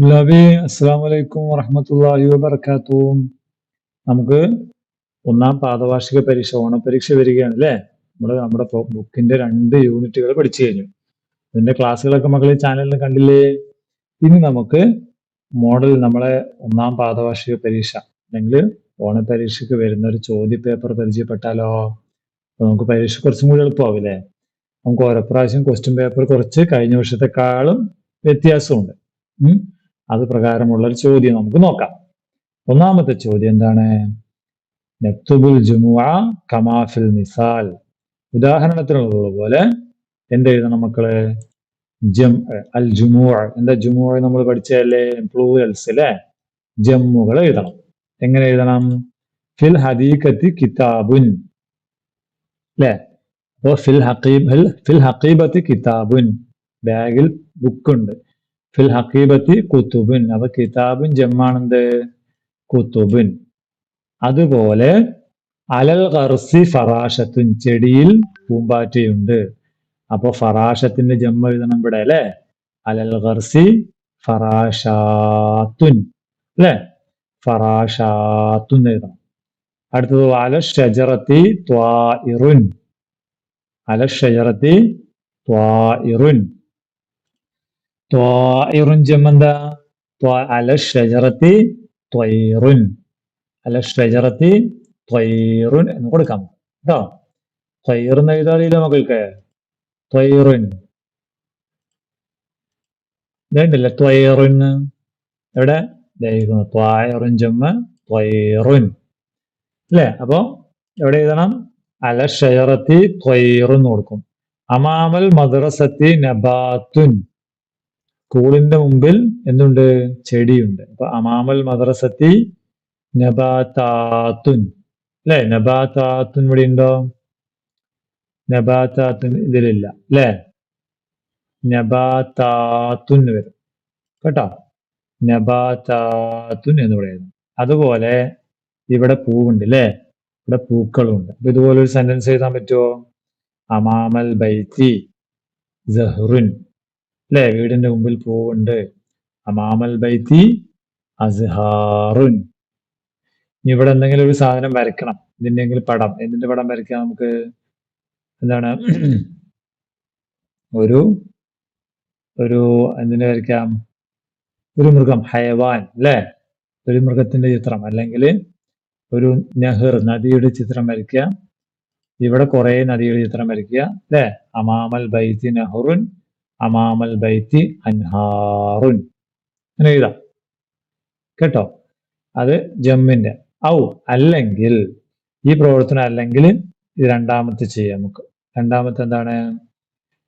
ലബി അസ്സാം വലൈക്കും വറഹമത്തല്ലാഹി വബർക്കാത്തു. നമുക്ക് ഒന്നാം പാദവാർഷിക പരീക്ഷ ഓണപരീക്ഷ വരികയാണ് അല്ലേ. നമ്മുടെ ബുക്കിന്റെ 2 യൂണിറ്റുകൾ പഠിച്ചു കഴിഞ്ഞു. ഇതിന്റെ ക്ലാസ്സുകളൊക്കെ മക്കൾ ഈ ചാനലിൽ കണ്ടില്ലേ. ഇനി നമുക്ക് നമ്മളെ ഒന്നാം പാദവാർഷിക പരീക്ഷ അല്ലെങ്കിൽ ഓണപരീക്ഷയ്ക്ക് വരുന്ന ഒരു ചോദ്യ പേപ്പർ പരിചയപ്പെട്ടാലോ. അപ്പൊ നമുക്ക് പരീക്ഷ കുറച്ചും കൂടി എളുപ്പമാവില്ലേ. നമുക്ക് ഓരോ പ്രാവശ്യം ക്വസ്റ്റ്യൻ പേപ്പർ കുറച്ച് കഴിഞ്ഞ വർഷത്തെക്കാളും വ്യത്യാസമുണ്ട്. അത് പ്രകാരമുള്ള ഒരു ചോദ്യം നമുക്ക് നോക്കാം. ഒന്നാമത്തെ ചോദ്യം എന്താണ്? നക്തുബുൽ ജുമുഅ കമാ ഫിൽ മിസാൽ. ഉദാഹരണത്തിനുള്ള പോലെ എന്തെഴുതണം മക്കള്? അൽ ജുമുഅ. എന്താ ജുമുഅ? നമ്മൾ പഠിച്ചതല്ലേ, പ്ലൂറൽസ് അല്ലെ. ജമ്മുകൾ എഴുതണം. എങ്ങനെ എഴുതണം? ഫിൽ ഹദീഖത്തി കിതാബുൻ അല്ലെ. അപ്പോ ഫിൽ ഹഖീബത്തി കിതാബുൻ, ബാഗിൽ ബുക്കുണ്ട്. ഫിൽ ഹഖീബത്തി കുത്തുബുൻ, അപ്പൊ കിതാബുൻ ജമ്മാണെന്ത്? കുത്തുബുൻ. അതുപോലെ അലൽ ഖർസി ഫറാഷത്തുൻ, ചെടിയിൽ പൂമ്പാറ്റയുണ്ട്. അപ്പൊ ഫറാഷത്തിന്റെ ജമ്മ എഴുതണം ഇവിടെ അല്ലെ. അലൽ ഖർസി ഫറാഷാത്തുൻ അല്ലെ. ഫറാഷാത്തുൻ എഴുതണം. അടുത്തത് അല ഷജറത്തി ത്വാഇറുൻ. അല ഷജറത്തി ത്വാഇറുൻ. ത്വാഇറുൻ ജമ്മെന്താ? അല ഷജറത്തി ത്വയ്റുൻ. അല ഷജറത്തി ത്വയ്റുൻ എന്ന് കൊടുക്കാം കേട്ടോ. ത്വയ്ർ എന്ന് എഴുതാറിയില്ല മക്കൾക്ക്. ത്വയ്റുൻ ഇതുണ്ടല്ലേ, ത്വയ്റുൻ. എവിടെ? ത്വാഇറുൻ ജമ്മ ത്വയ്റുൻ അല്ലേ. അപ്പൊ എവിടെ എഴുതണം? അല ഷജറത്തി ത്വയ്റുൻ എന്ന് കൊടുക്കും. അമാമൽ മദ്രസത്തി നബാത്തുൻ, സ്കൂളിന്റെ മുമ്പിൽ എന്തുണ്ട്? ചെടിയുണ്ട്. അപ്പൊ അമാമൽ മദ്രസത്തി നബാതാത്തുൻ അല്ലെ. നബാതാത്തുൻ ഇവിടെ ഉണ്ടോ? നബാതാത്തുൻ ഇതിലില്ല അല്ലെ. നബാതാത്തുൻ വരും കേട്ടോ. നബാതാത്തുൻ എന്ന് പറയുന്നു. അതുപോലെ ഇവിടെ പൂവുണ്ട് അല്ലെ, ഇവിടെ പൂക്കളുണ്ട്. അപ്പൊ ഇതുപോലെ ഒരു സെന്റൻസ് എഴുതാൻ പറ്റുമോ? അമാമൽ ബൈത്തി സഹ്റുൻ അല്ലെ, വീടിന്റെ മുമ്പിൽ പൂവുണ്ട്. അമാമൽ ബൈത്തി അസ്ഹാറുൻ. ഇവിടെ എന്തെങ്കിലും ഒരു സാധനം വരയ്ക്കണം, ഇതിന്റെങ്കിലും പടം. എന്തിന്റെ പടം വരയ്ക്കാം നമുക്ക്? എന്താണ്? ഒരു എന്തിനെ വരയ്ക്കാം? ഒരു മൃഗം, ഹയവാൻ അല്ലെ. ഒരു മൃഗത്തിന്റെ ചിത്രം, അല്ലെങ്കിൽ ഒരു നെഹർ, നദിയുടെ ചിത്രം വരയ്ക്കുക. ഇവിടെ കുറെ നദിയുടെ ചിത്രം വരയ്ക്കുക അല്ലെ. അമാമൽ ബൈത്തി നെഹ്റുൻ അമാമൽ ബൈത്തി അൻഹാറുൻ അങ്ങനെ എഴുതാം കേട്ടോ. അത് ജമ്മിന്റെ. അല്ലെങ്കിൽ ഈ പ്രവർത്തനം അല്ലെങ്കിൽ ഇത് രണ്ടാമത്തെ ചെയ്യാം നമുക്ക്. രണ്ടാമത്തെ എന്താണ്?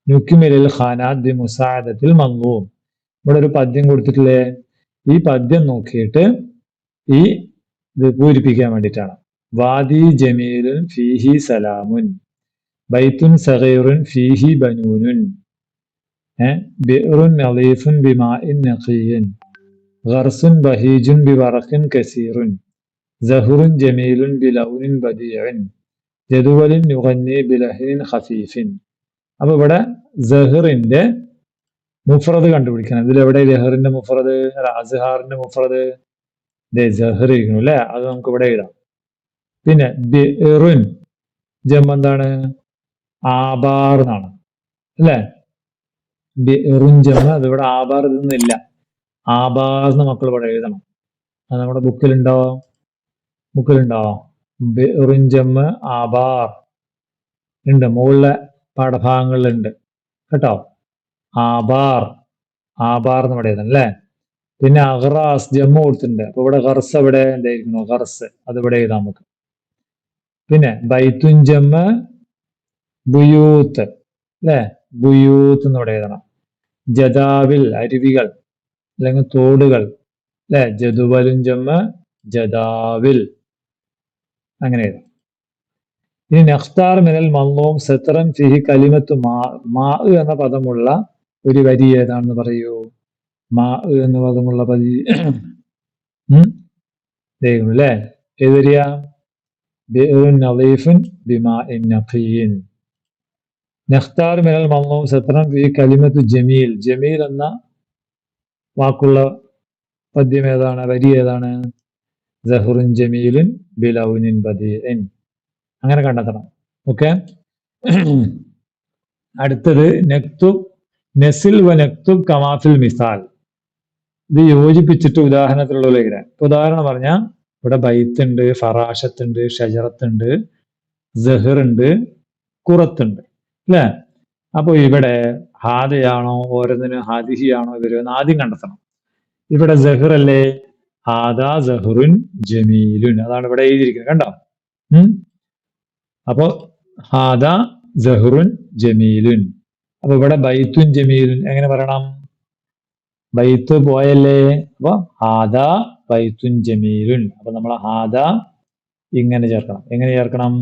നുക്മിലിൽ ഖാനാത്ത് ബി മുസാഅദത്തിൽ മൻളൂം. ഇവിടെ ഒരു പദ്യം കൊടുത്തിട്ടില്ലേ. ഈ പദ്യം നോക്കിയിട്ട് ഇത് പൂരിപ്പിക്കാൻ വേണ്ടിയിട്ടാണ്. വാദി ജമീലുൻ ഫീഹി സലാമുൻ, ബൈത്തുൻ സഗീറുൻ ഫീഹി ബനൂനുൻ, ബിഅറുൻ നളീഫുൻ ബിമാഇൻ നഖിയ്യിൻ, ഗർസുൻ ബഹീജുൻ ബിവറഖിൻ കസീറുൻ, സഹറുൻ ജമീലുൻ ബിലൗനിൻ ബദീഇൻ, ജദുവലിൻ യുഗന്നി ബിലഹ്നിൻ ഖഫീഫിൻ. അപ്പൊ ഇവിടെ സഹറിന്റെ മുഫ്രദ് കണ്ടുപിടിക്കണം. ഇതിലെവിടെ ലഹറിന്റെ മുഫ്രദ്? അസ്ഹാറിന്റെ മുഫ്രദ് സഹർ ഇരിക്കുന്നു അല്ലെ. അത് നമുക്ക് ഇവിടെ എഴുതാം. പിന്നെ ബിഅറുൻ ജം എന്താണ്? ആബാർ എന്നാണ് അല്ലെ. ബിഅറുൻ ജം, അതിവിടെ ആബാർ ഇതൊന്നുമില്ല. ആബാർ എന്ന് മക്കൾ ഇവിടെ എഴുതണം. അത് നമ്മുടെ ബുക്കിലുണ്ടോ? ബിഅറുൻ ജം ആബാർ ഉണ്ട്, മുകളിലെ പാഠഭാഗങ്ങളിലുണ്ട് കേട്ടോ. ആബാർ എന്ന് ഇവിടെ എഴുതണം അല്ലെ. പിന്നെ അഗ്റാസ് ജമ്മു കൊടുത്തിട്ടുണ്ട്. അപ്പൊ ഇവിടെ ഖർസ് എവിടെ എന്തായിരിക്കുന്നു? ഖർസ് അത് ഇവിടെ എഴുതാം നമുക്ക്. പിന്നെ ബൈത്തുൻ ജമ്മ് ബുയൂത്ത് അല്ലെ. ബുയൂത്ത് എന്ന് ഇവിടെ എഴുതണം. ജദാവിൽ അരുവികൾ അല്ലെങ്കിൽ തോടുകൾ അല്ലെ. ജദുവലുൻ ജമ്മ് ജദാവിൽ അങ്ങനെ എഴുതാം. ഇനി നഖ്താർ മിനൽ മൻളൂം സത്രൻ ഫിഹി കലിമത്തു മാ എന്ന പദമുള്ള ഒരു വരി ഏതാണെന്ന് പറയൂ. മാ എന്ന പദമുള്ള പദി അല്ലേ. ഏതരിയ? ബിഅറുൻ നളീഫുൻ ബിമാഇൻ നഖിയ്യിൻ. നഖ്താർ മിനൽ മൻളൂം സത്രൻ ഫിഹി കലിമത്തു ജമീൽ. ജമീൽ എന്ന വാക്കുള്ള പദ്യം ഏതാണ്, വരി ഏതാണ്? സഹറുൻ ജമീലുൻ ബിലൗനിൻ ബദീഇൻ. അങ്ങനെ കണ്ടെത്തണം. ഓക്കെ. അടുത്തത് നക്തുബ് നസിൽ വ നക്തുബ് കമാഫിൽ മിസാൽ. ഇത് യോജിപ്പിച്ചിട്ട് ഉദാഹരണത്തിലുള്ള എഴുതാൻ. ഉദാഹരണം പറഞ്ഞാൽ ഇവിടെ ബൈത്തുണ്ട്, ഫറാഷത്തുണ്ട്, ഷജറത്തുണ്ട്, സഹറുണ്ട്, കുറത്തുണ്ട് അല്ലെ? അപ്പൊ ഇവിടെ ഹാദയാണോ ഓരോന്നിനും ഹാദിഹിയാണോ ഇവരൊന്ന് ആദ്യം കണ്ടെത്തണം. ഇവിടെ സഹർ അല്ലേ? ഹാദാ സഹറുൻ ജമീലുൻ, അതാണ് ഇവിടെ എഴുതിയിരിക്കുന്നത്. കണ്ടോ? അപ്പൊ ഹാദാ സഹറുൻ ജമീലുൻ. അപ്പൊ ഇവിടെ ബൈത്തുൻ ജമീലുൻ എങ്ങനെ പറയണം? ബൈത്ത് പോയല്ലേ? അപ്പൊ ഹാദാ ബൈത്തുൻ ജമീലുൻ. അപ്പൊ നമ്മൾ ഹാദാ ഇങ്ങനെ ചേർക്കണം. എങ്ങനെ ചേർക്കണം?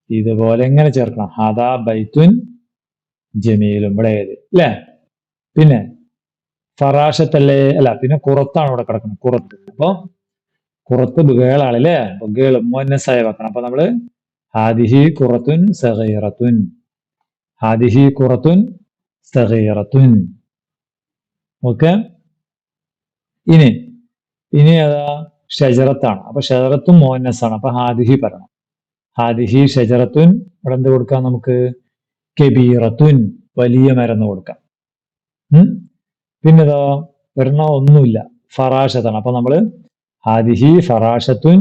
ഇതുപോലെ എങ്ങനെ ചേർക്കണം? ഹാദാ ബൈത്തുൻ ജമീലും. ഇവിടെ ഏത് അല്ലേ? പിന്നെ ഫറാഷത്തല്ലേ? അല്ല, പിന്നെ കുറത്താണ് ഇവിടെ കിടക്കുന്നത്, കുറത്ത്. അപ്പൊ കുറത്ത് ഗേളാണല്ലേ? അപ്പൊ ഗേൾ മുഅന്നസായി വെക്കണം. അപ്പൊ നമ്മള് ഹാദിഹി ഖുറത്തുൻ സഗീറത്തുൻ, ഹാദിഹി ഖുറത്തുൻ സഗീറത്തുൻ. ഓക്കെ. ഇനി അതാ ഷജറത്താണ്. അപ്പൊ ഷജറത്തും മുഅന്നസാണ്. അപ്പൊ ഹാദിഹി പറയണം. ഹാദിഹി ഷജറത്തുൻ. ഇവിടെ എന്ത് കൊടുക്കാം നമുക്ക്? കബീറത്തുൻ, വലിയ മരം കൊടുക്കാം. പിന്നെതോ ഒരെണ്ണം ഒന്നുമില്ല, ഫറാഷത്താണ്. അപ്പൊ നമ്മള് ഹാദിഹി ഫറാഷത്തുൻ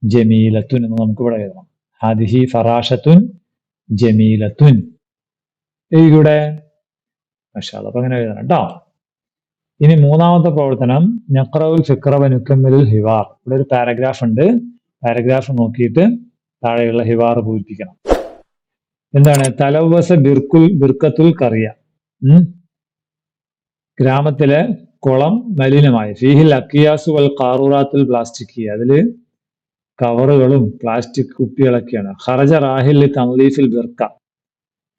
ജമീലത്തുൻ എന്ന് നമുക്ക് ഇവിടെ എഴുതണം. ഹാദിഹി ഫറാഷത്തുൻ ജമീലത്തുൻ. ഇവിടെ മാഷാ അല്ലാഹ്. അപ്പൊ അങ്ങനെ എഴുതണം കേട്ടോ. ഇനി മൂന്നാമത്തെ പ്രവർത്തനം നഖ്റഉൽ ഫിക്റ വ നുകമ്മിലുൽ ഹിവാർ. ഇവിടെ ഒരു പാരഗ്രാഫ് ഉണ്ട്. പാരഗ്രാഫ് നോക്കിയിട്ട് താഴെയുള്ള ഹിവാർ പൂരിപ്പിക്കണം. എന്താണ്? തലവസ ബിർക്കത്തുൽ കറിയ. ഗ്രാമത്തിലെ കുളം മലിനമായി. ഫീഹിൽ അക്കിയാസു വൽ ഖാറൂറാത്തുൽ പ്ലാസ്റ്റിക്. അതില് കവറുകളും പ്ലാസ്റ്റിക് കുപ്പികളൊക്കെയാണ്. ഖറജ റാഹിൽ തൻലീഫിൽ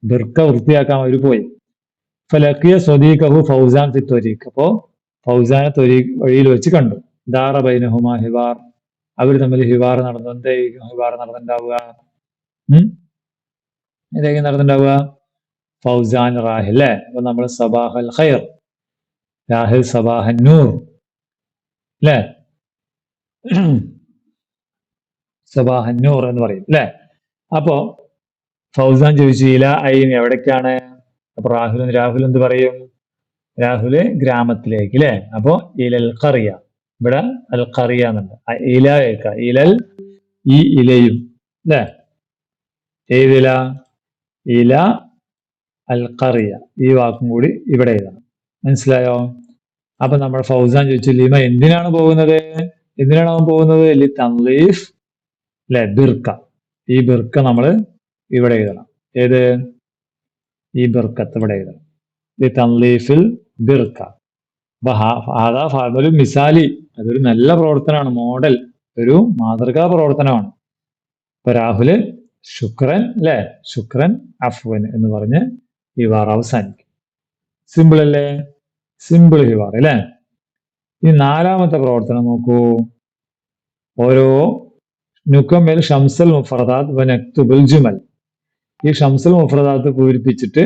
ബിർക്ക വൃത്തിയാക്കാൻ അവർ പോയി. ഫലക്കിയ സ്വദീഖഹു ഫൗസാൻ ഫി ത്വരീഖ്. അപ്പോ ഫൗസാനെ വഴിയിൽ വെച്ച് കണ്ടു. ദാറ ബൈനഹുമാ ഹിവാർ. അവർ തമ്മിൽ ഹിവാർ നടന്നു. എന്തായിരിക്കും ഹിവാർ നടന്നിട്ടുണ്ടാവുക? എന്തായിരിക്കും നടന്നിട്ടുണ്ടാവുക? ഫൗസാൻ റാഹിൽ അല്ലേ? അപ്പൊ നമ്മൾ സബാഹൽ ഖൈർ, രാഹിൽ സബാഹൻ നൂർ അല്ലേ? സബാഹൻ നൂർ എന്ന് പറയും അല്ലേ? അപ്പോ ഫൗസാൻ ചോദിച്ചു ഇല ഐൻ, എവിടേക്കാണ്? അപ്പൊ രാഹുൽ എന്ത് പറയും? രാഹുല് ഗ്രാമത്തിലേക്ക് അല്ലെ? അപ്പൊ ഇലൽ ഖറിയ. ഇവിടെ അൽ ഖറിയ എന്നുണ്ട്. ഇല കേൾക്ക. ഇലൽ, ഈ ഇലയും അല്ലെ? ഏതില? ഇല അൽ ഖറിയ. ഈ വാക്കും കൂടി ഇവിടെ എഴുതണം. മനസ്സിലായോ? അപ്പൊ നമ്മൾ ഫൗസാൻ ചോദിച്ചു ലിമ, എന്തിനാണ് പോകുന്നത്? എന്തിനാണ് അവൻ പോകുന്നത്? ലി തൻലീഫ് അല്ലെ? ബിർക്ക. ഈ ബിർക്ക നമ്മൾ ഇവിടെ എഴുതണം. ഏത്? ഈ ബിർക്കത്ത് ഇവിടെ എഴുതണം. ലി തൻലീഫിൽ ബിർക്ക. അപ്പൊ മിസാലി, അതൊരു നല്ല പ്രവർത്തനമാണ്, മോഡൽ, ഒരു മാതൃകാ പ്രവർത്തനമാണ്. ഇപ്പൊ രാഹുല് ശുക്രൻ അല്ലെ? ശുക്രൻ അഫ്വൻ എന്ന് പറഞ്ഞ് ഹിവാർ അവസാനിക്കും. സിമ്പിൾ അല്ലേ? സിമ്പിൾ ഹിവാർ അല്ലേ? ഈ നാലാമത്തെ പ്രവർത്തനം നോക്കൂ. ഓരോ നുക്കമ്മൽ ഷംസൽ മുഫ്രദാത്ത് വ നക്തുബുൽ ജുമൽ. ഈ ഷംസുൽ മുഫ്രദാത്ത് പൂരിപ്പിച്ചിട്ട്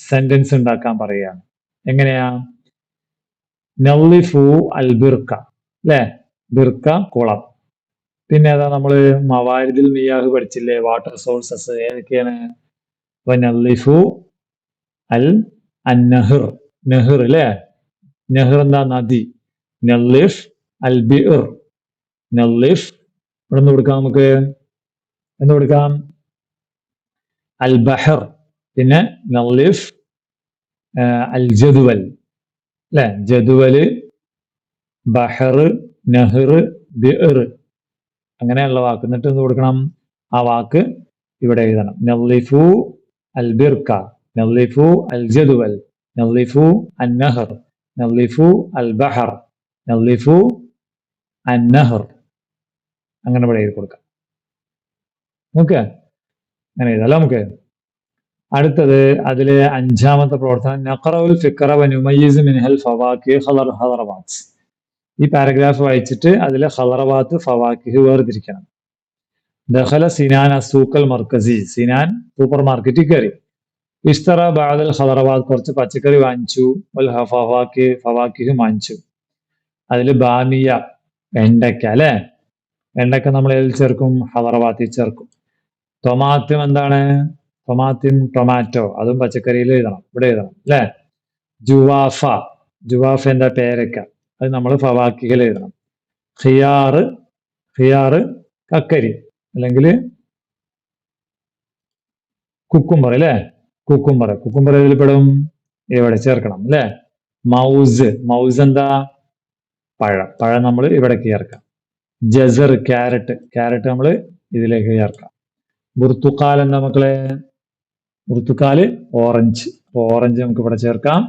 സെന്റൻസ് ഉണ്ടാക്കാൻ പറയുകയാണ്. എങ്ങനെയാ? നള്ളിഫു അൽ ബിർക്ക അല്ലെ? ബിർക്ക കുളം. പിന്നെ ഏതാ? നമ്മള് മവാരിദിൽ മിയാഹ് പഠിച്ചില്ലേ? വാട്ടർ സോഴ്സസ് ഏതൊക്കെയാണ്? നള്ളിഫു അൽ അന്നഹർ, നെഹർ അല്ലെ? നെഹർ എന്താ? നദി. നള്ളിഫ് അൽ ബിർ, നള്ളിഫ്. ഇവിടെ നിന്ന് കൊടുക്കാം നമുക്ക്. എന്ന് കൊടുക്കാം അൽ ബഹർ. പിന്നെ നള്ളിഫ് അൽ ജദുവൽ അല്ലെ? ജദുവല്, ബഹർ, നെഹർ, ബിർ, അങ്ങനെയുള്ള വാക്ക്. എന്നിട്ട് എന്ത് കൊടുക്കണം? ആ വാക്ക് ഇവിടെ എഴുതണം. നള്ളിഫു അൽ ബിർക്ക, നള്ളിഫു അൽ ജദുവൽ, നള്ളിഫു അൻ നഹർ, നള്ളിഫു അൽ ബഹർ, നള്ളിഫു അൻ നഹർ. അങ്ങനെ ഇവിടെ എഴുതി കൊടുക്കാം. ഓക്കെ, അങ്ങനെ എഴുതാലോ നമുക്ക്. അടുത്തത് അതില് അഞ്ചാമത്തെ പ്രവർത്തനം നഖറഉൽ ഫിക്റ വ നുമയ്യിസ് മിൻഹൽ ഫവാക്കിഹ് ഖളറവാത്ത്. ഈ പാരഗ്രാഫ് വായിച്ചിട്ട് അതിലെ ഖളറവാത്ത് ഫവാക്കിഹ് വേർതിരിക്കണം. ദഖല സിനാൻ അസൂഖൽ മർക്കസി. സിനാൻ സൂപ്പർ മാർക്കറ്റിൽ കയറി. ഇഷ്തറ ബഅദൽ ഖളറവാത്ത്. കുറച്ച് പച്ചക്കറി വാങ്ങിച്ചു. വൽ ഫവാക്കിഹ് വാങ്ങിച്ചു. അതിൽ ബാമിയ വെണ്ടയ്ക്ക അല്ലെ. വെണ്ടയ്ക്ക നമ്മൾ ഏതിൽ ചേർക്കും? ഹദറവാത്തിൽ ചേർക്കും. ടൊമാറ്റം എന്താണ്? ടൊമാറ്റം ടൊമാറ്റോ, അതും പച്ചക്കറിയിൽ എഴുതണം, ഇവിടെ എഴുതണം അല്ലെ. ജുവാഫ, ജുവാഫ എന്താ? പേരക്ക, അത് നമ്മൾ ഫവാക്കികൾ എഴുതണം. ഖിയാറ്, ഖിയാറ് കക്കരി അല്ലെങ്കിൽ കുക്കുംബർ അല്ലെ. കുക്കുംബർ, കുക്കുംബർ ഇതിൽ പെടും, ഇവിടെ ചേർക്കണം അല്ലെ. മൗസ്, മൗസ് എന്താ? പഴം, പഴം നമ്മൾ ഇവിടെ ചേർക്കാം. ജസർ ക്യാരറ്റ്, ക്യാരറ്റ് നമ്മൾ ഇതിലേക്ക് ചേർക്കാം. ബുർത്തുക്കാൽ എന്താ മക്കളെ? ബുർത്തുക്കാല് ഓറഞ്ച്, ഓറഞ്ച് നമുക്ക് ഇവിടെ ചേർക്കാം.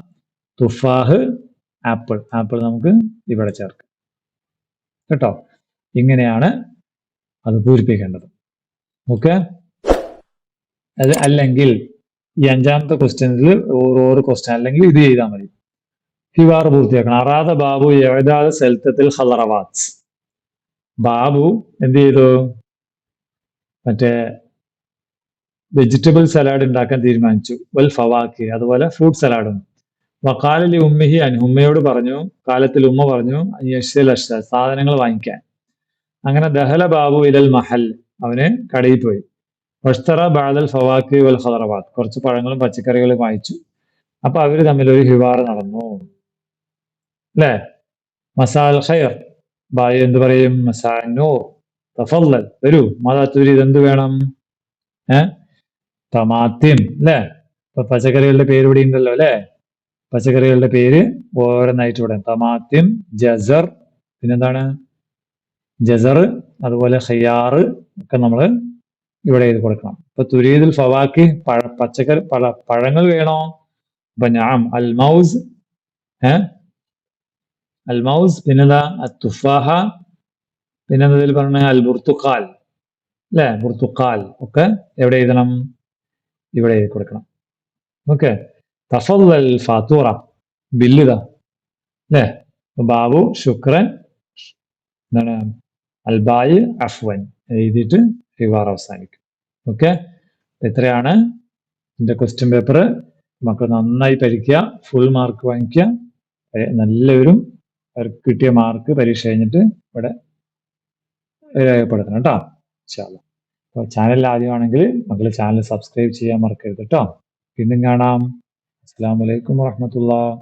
തുഫാഹ് ആപ്പിൾ, ആപ്പിൾ നമുക്ക് ഇവിടെ ചേർക്കാം കേട്ടോ. ഇങ്ങനെയാണ് അത് പൂരിപ്പിക്കേണ്ടത്. ഓക്കെ. അത് അല്ലെങ്കിൽ ഈ അഞ്ചാമത്തെ ക്വസ്റ്റ്യനിൽ ഓരോ ക്വസ്റ്റ്യൻ അല്ലെങ്കിൽ ഇത് ചെയ്താൽ മതി. ഹിവാർ പൂർത്തിയാക്കണം. അറാദ ബാബു എഴുതാതെ സെൽത്തത്തിൽ ഹലറവാത്ത്. ബാബു എന്ത് ചെയ്തു? മറ്റേ വെജിറ്റബിൾ സലാഡ് ഉണ്ടാക്കാൻ തീരുമാനിച്ചു. വൽ ഫവാക്കി, അതുപോലെ ഫ്രൂട്ട് സലാഡും. വക്കാലി ഉമ്മിഹി അൻ, ഉമ്മയോട് പറഞ്ഞു, കാലത്തിൽ ഉമ്മ പറഞ്ഞു, അഷ്റ, സാധനങ്ങൾ വാങ്ങിക്കാൻ. അങ്ങനെ ദഹല ബാബു ഇലൽ മഹൽ, അവന് കടയിൽ പോയി. വഷ്തറ ബാദൽ ഫവാക്കി വൽ ഖദറവാത്ത്, കുറച്ച് പഴങ്ങളും പച്ചക്കറികളും വാങ്ങിച്ചു. അപ്പൊ അവര് തമ്മിൽ ഒരു ഹിവാർ നടന്നു അല്ലേ. മസാൽ ഖൈർ, ബായി എന്ത് പറയും? മസാ നൂർ, തഫല്ലൽ, വരൂ. മാതാ തുരീദ്, എന്ത് വേണം? ടമാത്തിം അല്ലെ. ഇപ്പൊ പച്ചക്കറികളുടെ പേര് ഇവിടെ ഉണ്ടല്ലോ അല്ലെ. പച്ചക്കറികളുടെ പേര് ഓരോന്നായിട്ട് ഇവിടെ. ടമാത്തിം, ജസർ, പിന്നെന്താണ്? ജസർ, അതുപോലെ ഖിയാർ ഒക്കെ നമ്മൾ ഇവിടെ എഴുതി കൊടുക്കണം. ഇപ്പൊ തുരീദുൽ ഫവാക്കി, പച്ചക്കറി പഴങ്ങൾ വേണോ? അപ്പൊ ഞാൻ അൽമൗസ്, അൽമൗസ്, പിന്നെന്താ? തുഫാഹ, പിന്നെന്താ ഇതിൽ പറഞ്ഞ? അൽ ബുർത്തുക്കാൽ അല്ലെ. ബുർത്തുക്കാൽ ഒക്കെ എവിടെ എഴുതണം? ഇവിടെ എഴുതി കൊടുക്കണം. ഓക്കെ. തഫല്ലൽ ഫാത്തൂറ, ബില്ലിതാ അല്ലെ. ബാബു ശുക്രൻ, എന്താണ്? അൽബായി അഫ്വൻ എഴുതിയിട്ട് ഹിവാർ അവസാനിക്കും. ഓക്കെ. ഇത്രയാണ് ഇതിന്റെ ക്വസ്റ്റ്യൻ പേപ്പർ. മക്കൾ നന്നായി പഠിക്കുക, ഫുൾ മാർക്ക് വാങ്ങിക്കുക. നല്ലവരും അവർക്ക് കിട്ടിയ മാർക്ക് പരീക്ഷ കഴിഞ്ഞിട്ട് ഇവിടെ രേഖപ്പെടുത്തണം കേട്ടോ. ഇൻഷാല്ലാ. അപ്പോൾ ചാനൽ ആദ്യമാണെങ്കിൽ മക്കൾ ചാനൽ സബ്സ്ക്രൈബ് ചെയ്യാൻ മറക്കരുത് കേട്ടോ. വീണ്ടും കാണാം. അസ്സലാമു അലൈക്കും വറഹ്മത്തുള്ളാഹി.